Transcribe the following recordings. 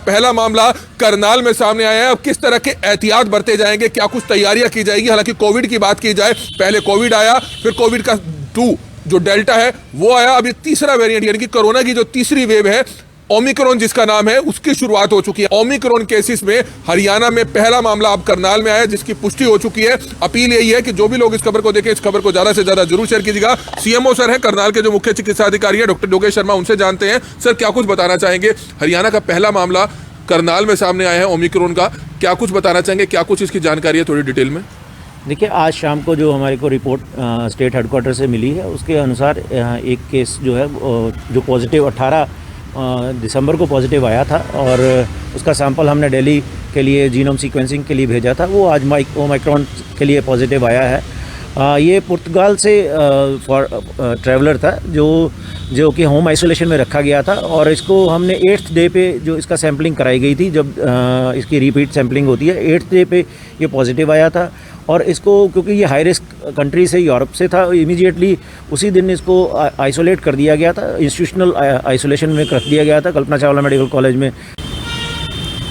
पहला मामला करनाल में सामने आया है। अब किस तरह के एहतियात बरते जाएंगे, क्या कुछ तैयारियां की जाएगी। हालांकि कोविड की बात की जाए, पहले कोविड आया, फिर कोविड का 2 जो डेल्टा है वो आया, अब ये तीसरा वेरिएंट यानी कि कोरोना की जो तीसरी वेव है ओमिक्रॉन जिसका नाम है, उसकी शुरुआत हो चुकी है। ओमिक्रॉन केसेस में हरियाणा में पहला मामला अब करनाल में आया, जिसकी पुष्टि हो चुकी है। अपील यही है कि जो भी लोग इस खबर को देखें, इस खबर को ज्यादा से ज्यादा जरूर शेयर कीजिएगा। सीएमओ सर हैं करनाल के, जो मुख्य चिकित्सा अधिकारी है डॉक्टर योगेश शर्मा, उनसे जानते हैं। सर, क्या कुछ बताना चाहेंगे। हरियाणा का पहला मामला करनाल में सामने आया है ओमिक्रॉन का, क्या कुछ बताना चाहेंगे, क्या कुछ इसकी जानकारी है थोड़ी डिटेल में। देखिए, आज शाम को जो हमारे को रिपोर्ट स्टेट हेडक्वार्टर से मिली है, उसके अनुसार एक केस जो है जो पॉजिटिव 18 दिसंबर को पॉजिटिव आया था और उसका सैंपल हमने दिल्ली के लिए जीनोम सीक्वेंसिंग के लिए भेजा था। वो आज ओमिक्रॉन के लिए पॉजिटिव आया है। ये पुर्तगाल से ट्रैवलर था जो कि होम आइसोलेशन में रखा गया था और इसको हमने 8th डे पे जो इसका सैम्पलिंग कराई गई थी, जब इसकी रिपीट सैम्पलिंग होती है, 8th डे पे ये पॉजिटिव आया था। और इसको क्योंकि ये हाई रिस्क कंट्री से, यूरोप से था, इमीडिएटली उसी दिन इसको आइसोलेट कर दिया गया था, इंस्टीट्यूशनल आइसोलेशन में रख दिया गया था कल्पना चावला मेडिकल कॉलेज में।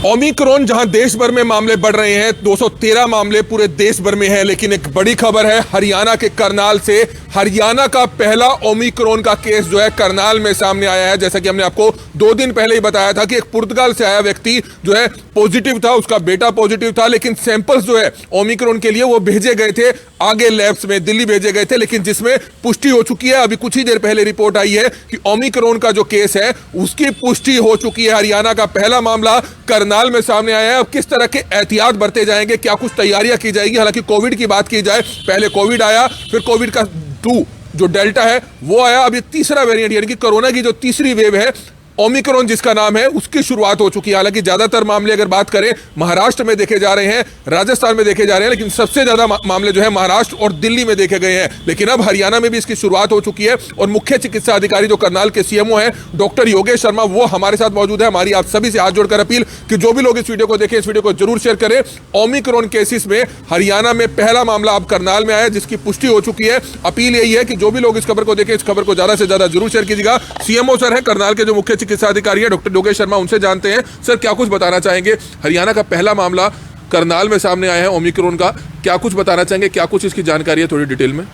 ओमिक्रॉन जहां देश भर में मामले बढ़ रहे हैं, 213 मामले पूरे देश भर में हैं, लेकिन एक बड़ी खबर है हरियाणा के करनाल से। हरियाणा का पहला ओमिक्रॉन का केस जो है करनाल में सामने आया है। जैसा कि हमने आपको 2 दिन पहले ही बताया था कि एक पुर्तगाल से आया व्यक्ति जो है पॉजिटिव था, उसका बेटा पॉजिटिव था, लेकिन सैंपल्स जो है ओमिक्रॉन के लिए वो भेजे गए थे आगे लैब्स में, दिल्ली भेजे गए थे, लेकिन जिसमें पुष्टि हो चुकी है। अभी कुछ ही देर पहले रिपोर्ट आई है कि ओमिक्रॉन का जो केस है उसकी पुष्टि हो चुकी है। हरियाणा का पहला मामला करनाल में सामने आया है। अब किस तरह के एहतियात बरते जाएंगे, क्या कुछ तैयारियां की जाएगी। हालांकि कोविड की बात की जाए, पहले कोविड आया, फिर कोविड का 2 जो डेल्टा है वो आया, अब ये तीसरा वेरिएंट यानी कि कोरोना की जो तीसरी वेव है ओमिक्रॉन जिसका नाम है, उसकी शुरुआत हो चुकी है। हालांकि ज्यादातर मामले अगर बात करें महाराष्ट्र में देखे जा रहे हैं, राजस्थान में देखे जा रहे हैं, लेकिन सबसे ज्यादा मामले जो है महाराष्ट्र और दिल्ली में देखे गए हैं। लेकिन अब हरियाणा में भी इसकी शुरुआत हो चुकी है और मुख्य चिकित्सा अधिकारी जो करनाल के सीएमओ हैं डॉक्टर योगेश शर्मा, वो हमारे साथ मौजूद है। हमारी आप सभी से हाथ जोड़कर अपील कि जो भी लोग इस वीडियो को देखें, इस वीडियो को जरूर शेयर करें। ओमिक्रॉन केसेस में हरियाणा में पहला मामला अब करनाल में आया, जिसकी पुष्टि हो चुकी है। अपील यही है कि जो भी लोग इस खबर को देखें, इस खबर को ज्यादा से ज्यादा जरूर शेयर कीजिएगा। सीएमओ सर हैं करनाल के, जो मुख्य चिकित्सा अधिकारी है डॉक्टर योगेश शर्मा, उनसे जानते हैं। सर, क्या कुछ बताना चाहेंगे। हरियाणा का पहला मामला करनाल में सामने आया है ओमिक्रॉन का, क्या कुछ बताना चाहेंगे, क्या कुछ इसकी जानकारी है थोड़ी डिटेल में।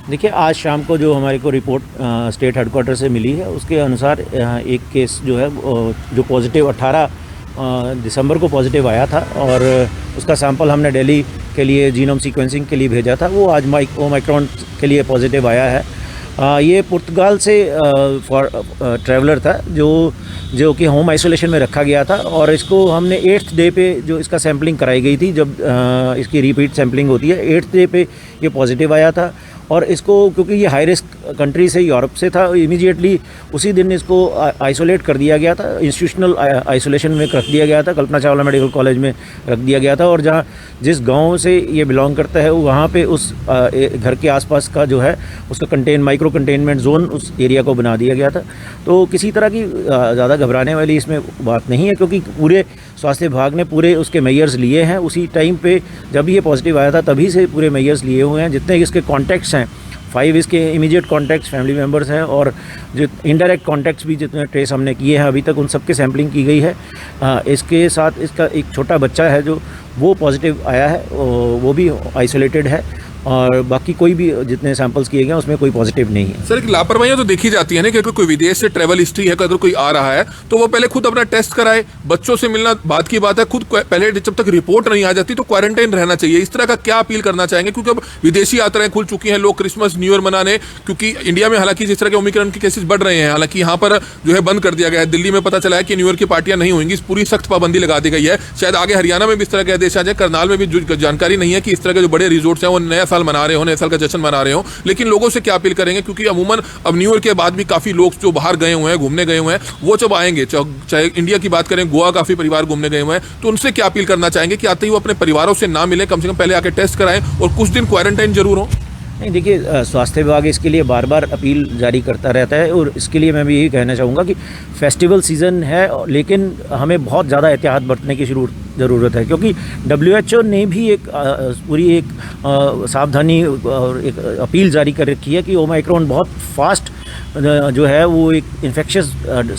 देखिए, आज शाम को जो हमारे को रिपोर्ट स्टेट हेडक्वार्टर से मिली है, उसके अनुसार एक केस जो है जो पॉजिटिव 18 दिसंबर को पॉजिटिव आया था और उसका सैंपल हमने दिल्ली के लिए जीनोम सीक्वेंसिंग के लिए भेजा था। वो आज ओमिक्रॉन के लिए पॉजिटिव आया है। ये पुर्तगाल से ट्रैवलर था जो कि होम आइसोलेशन में रखा गया था और इसको हमने 8th डे पे जो इसका सैम्पलिंग कराई गई थी, जब इसकी रिपीट सैम्पलिंग होती है, 8th डे पे ये पॉजिटिव आया था। और इसको क्योंकि ये हाई रिस्क कंट्री से, यूरोप से था, इमीडिएटली उसी दिन इसको आइसोलेट कर दिया गया था, इंस्टीट्यूशनल आइसोलेशन में रख दिया गया था, कल्पना चावला मेडिकल कॉलेज में रख दिया गया था। और जहाँ जिस गांव से ये बिलोंग करता है, वहाँ पे उस घर के आसपास का जो है उसका माइक्रो कंटेनमेंट जोन उस एरिया को बना दिया गया था। तो किसी तरह की ज़्यादा घबराने वाली इसमें बात नहीं है, क्योंकि पूरे स्वास्थ्य विभाग ने पूरे उसके मेजर्स लिए हैं। उसी टाइम पे जब ये पॉजिटिव आया था तभी से पूरे मेजर्स लिए हुए हैं। जितने इसके कॉन्टैक्ट्स हैं, 5 इसके इमीडिएट कॉन्टैक्ट्स फैमिली मेम्बर्स हैं और जो इनडायरेक्ट कॉन्टैक्ट्स भी जितने ट्रेस हमने किए हैं अभी तक, उन सब के सैम्पलिंग की गई है। इसके साथ इसका एक छोटा बच्चा है जो वो पॉजिटिव आया है, वो भी आइसोलेटेड है और बाकी कोई भी जितने सैंपल्स किए गए उसमें कोई पॉजिटिव नहीं है। सर, एक लापरवाहियां तो देखी जाती है ना कि अगर कोई विदेश से ट्रैवल हिस्ट्री है, अगर कोई आ रहा है तो वो पहले खुद अपना टेस्ट कराए। बच्चों से मिलना बात की बात है, खुद पहले जब तक रिपोर्ट नहीं आ जाती तो क्वारंटाइन रहना चाहिए। इस तरह का क्या अपील करना चाहेंगे, क्योंकि अब विदेशी यात्राएं खुल चुकी हैं, लोग क्रिसमस न्यू ईयर मनाने, क्योंकि इंडिया में हालांकि जिस तरह के ओमिक्रॉन के केसेस बढ़ रहे हैं, हालांकि यहाँ पर जो है बंद कर दिया गया है। दिल्ली में पता चला है कि न्यू ईयर की पार्टियां नहीं होंगी, पूरी सख्त पाबंदी लगा दी गई है। शायद आगे हरियाणा में भी इस तरह के आदेश आ जाए। करनाल में भी जो जानकारी नहीं है कि इस तरह के जो बड़े रिजोर्ट्स हैं वो नया साल मना रहे हो, नया साल जश्न मना रहे हो, लेकिन लोगों से क्या अपील करेंगे, क्योंकि अमूमन अब न्यू ईयर के बाद भी काफी लोग जो बाहर गए हुए हैं, घूमने गए हुए हैं, वो जब आएंगे, चाहे इंडिया की बात करें, गोवा काफी परिवार घूमने गए हुए हैं, तो उनसे क्या अपील करना चाहेंगे कि आते ही वो अपने परिवारों से ना मिले, कम से कम पहले आके टेस्ट कराएं और कुछ दिन क्वारंटाइन जरूर हो। नहीं, देखिए, स्वास्थ्य विभाग इसके लिए बार बार अपील जारी करता रहता है और इसके लिए मैं भी यही कहना चाहूँगा कि फेस्टिवल सीज़न है, लेकिन हमें बहुत ज़्यादा एहतियात बरतने की ज़रूरत है, क्योंकि WHO ने भी एक पूरी एक सावधानी और एक अपील जारी कर रखी है कि ओमिक्रॉन बहुत फास्ट जो है वो एक इन्फेक्शियस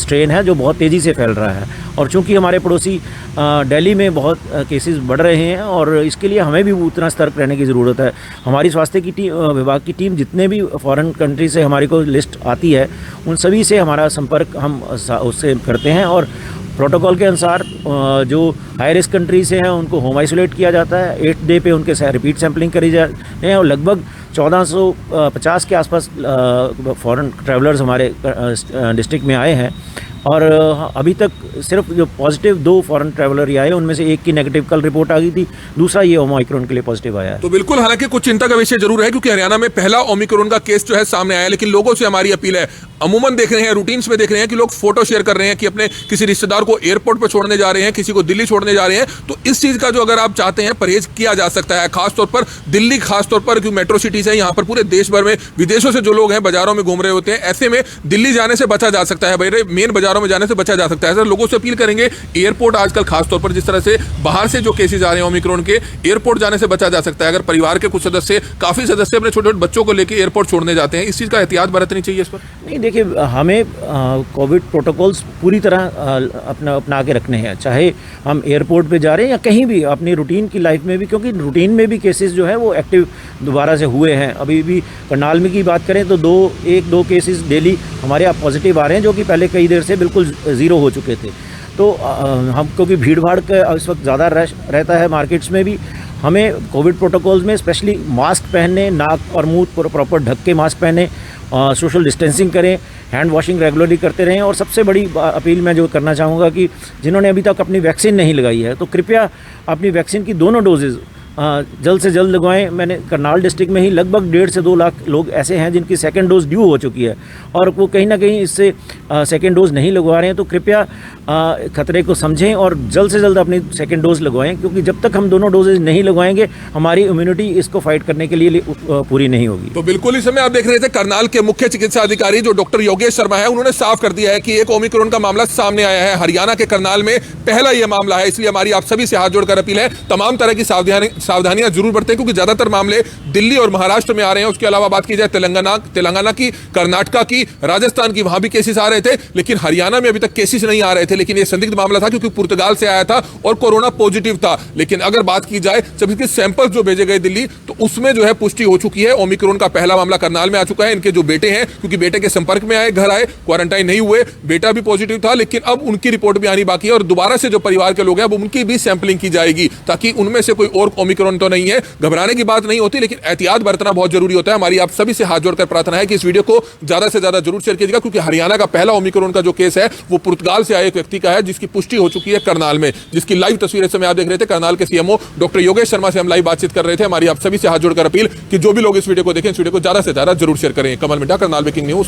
स्ट्रेन है जो बहुत तेज़ी से फैल रहा है। और चूंकि हमारे पड़ोसी दिल्ली में बहुत केसेस बढ़ रहे हैं और इसके लिए हमें भी उतना सतर्क रहने की ज़रूरत है। हमारी स्वास्थ्य की विभाग की टीम जितने भी फॉरेन कंट्री से हमारे को लिस्ट आती है उन सभी से हमारा संपर्क हम उससे करते हैं और प्रोटोकॉल के अनुसार जो हाई रिस्क कंट्री से हैं उनको होम आइसोलेट किया जाता है। 8 डे पे उनके रिपीट सैम्पलिंग करी जाती है और लगभग 1450 के आसपास फॉरेन ट्रैवलर्स हमारे डिस्ट्रिक्ट में आए हैं। और अभी तक सिर्फ जो पॉजिटिव 2 फॉरेन ट्रैवलर ही आए, उनमें से एक की नेगेटिव कल रिपोर्ट आ गई थी, दूसरा ये ओमिक्रॉन के लिए पॉजिटिव आया है। तो बिल्कुल, हालांकि कुछ चिंता का विषय जरूर है क्योंकि हरियाणा में पहला ओमिक्रॉन का केस जो है सामने आया, लेकिन लोगों से हमारी अपील है, अमूमन देख रहे हैं, रूटीन्स में देख रहे हैं कि लोग फोटो शेयर कर रहे हैं कि अपने किसी रिश्तेदार को एयरपोर्ट पर छोड़ने जा रहे हैं, किसी को दिल्ली छोड़ने जा रहे हैं। तो इस चीज का जो अगर आप चाहते हैं परहेज किया जा सकता है, खासतौर पर दिल्ली, खासतौर पर क्योंकि मेट्रो सिटीज है, यहाँ पर पूरे देश भर में विदेशों से जो लोग हैं बाजारों में घूम रहे होते हैं, ऐसे में दिल्ली जाने से बचा जा सकता है, भाई मेन बाजारों में जाने से बचा जा सकता है। सर, लोगों से अपील करेंगे, एयरपोर्ट आजकल खासतौर पर जिस तरह से बाहर से जो केसेस आ रहे हैं ओमिक्रॉन के, एयरपोर्ट जाने से बचा जा सकता है। अगर परिवार के कुछ सदस्य, काफी सदस्य अपने छोटे छोटे बच्चों को लेकर एयरपोर्ट छोड़ने जाते हैं, इस चीज का एहतियात बरतनी चाहिए इस पर। नहीं, देखिए, हमें कोविड प्रोटोकॉल्स पूरी तरह अपना के रखने हैं, चाहे हम एयरपोर्ट पे जा रहे हैं या कहीं भी अपनी रूटीन की लाइफ में भी, क्योंकि रूटीन में भी केसेस जो है वो एक्टिव दोबारा से हुए हैं। अभी भी करनाल में की बात करें तो 1-2 केसेस डेली हमारे यहाँ पॉजिटिव आ रहे हैं, जो कि पहले कई देर से बिल्कुल ज़ीरो हो चुके थे। तो हम, क्योंकि भीड़ भाड़ का इस वक्त ज़्यादा रश रहता है मार्केट्स में भी, हमें कोविड प्रोटोकॉल्स में स्पेशली मास्क पहनने, नाक और मुंह प्रॉपर ढक के मास्क पहने, सोशल डिस्टेंसिंग करें, हैंड वॉशिंग रेगुलरली करते रहें। और सबसे बड़ी अपील मैं जो करना चाहूँगा कि जिन्होंने अभी तक अपनी वैक्सीन नहीं लगाई है तो कृपया अपनी वैक्सीन की दोनों डोजेज़ जल्द से जल्द लगवाएं। मैंने करनाल डिस्ट्रिक्ट में ही लगभग 1.5 से 2 लाख लोग ऐसे हैं जिनकी सेकंड डोज ड्यू हो चुकी है और वो कहीं ना कहीं इससे सेकंड डोज नहीं लगवा रहे हैं। तो कृपया खतरे को समझें और जल्द से जल्द अपनी सेकंड डोज लगवाएं, क्योंकि जब तक हम दोनों डोजेज नहीं लगवाएंगे हमारी इम्यूनिटी इसको फाइट करने के लिए पूरी नहीं होगी। तो बिल्कुल, इस समय आप देख रहे थे करनाल के मुख्य चिकित्सा अधिकारी जो डॉक्टर योगेश शर्मा है, उन्होंने साफ कर दिया है कि एक ओमिक्रॉन का मामला सामने आया है। हरियाणा के करनाल में पहला यह मामला है, इसलिए हमारी आप सभी से हाथ जोड़कर अपील है, तमाम तरह की सावधानियां जरूर बरतें, क्योंकि ज्यादातर मामले दिल्ली और महाराष्ट्र में आ रहे हैं। उसके अलावा बात की जाए तेलंगाना की, कर्नाटका की, राजस्थान की, वहां भी केसेस आ रहे थे, लेकिन हरियाणा में अभी तक केसेस नहीं आ रहे थे। लेकिन यह संदिग्ध मामला था क्योंकि पुर्तगाल से आया था और कोरोना पॉजिटिव था। लेकिन अगर बात की जाए जब इसके सैंपल्स जो भेजे गए दिल्ली, तो उसमें जो है पुष्टि हो चुकी है। ओमिक्रॉन का पहला मामला करनाल में आ चुका है। इनके जो बेटे हैं, क्योंकि बेटे के संपर्क में आए, घर आए, क्वारंटाइन नहीं हुए, बेटा भी पॉजिटिव था, लेकिन अब उनकी रिपोर्ट भी आनी बाकी है और दोबारा से जो परिवार के लोग हैं वो उनकी भी सैंपलिंग की जाएगी, ताकि उनमें से कोई और ओमिक्रॉन तो नहीं है। घबराने की बात नहीं होती, लेकिन एहतियात बरतना बहुत जरूरी होता है। हमारी आप सभी से हाथ जोड़कर प्रार्थना है कि इस वीडियो को ज्यादा से ज्यादा जरूर शेयर कीजिएगा, क्योंकि हरियाणा का पहला ओमिक्रॉन का जो केस है वो पुर्तगाल से आए एक व्यक्ति का है, जिसकी पुष्टि हो चुकी है करनाल में, जिसकी लाइव तस्वीरें समय आप देख रहे थे। करनाल के सीएमओ डॉक्टर योगेश शर्मा से हम लाइव बातचीत कर रहे थे। हमारी आप सभी से हाथ जोड़कर अपील कि जो भी लोग इस वीडियो को देखें, इस वीडियो को ज्यादा से ज्यादा जरूर शेयर करें। कमल मिड्डा, करनाल ब्रेकिंग न्यूज।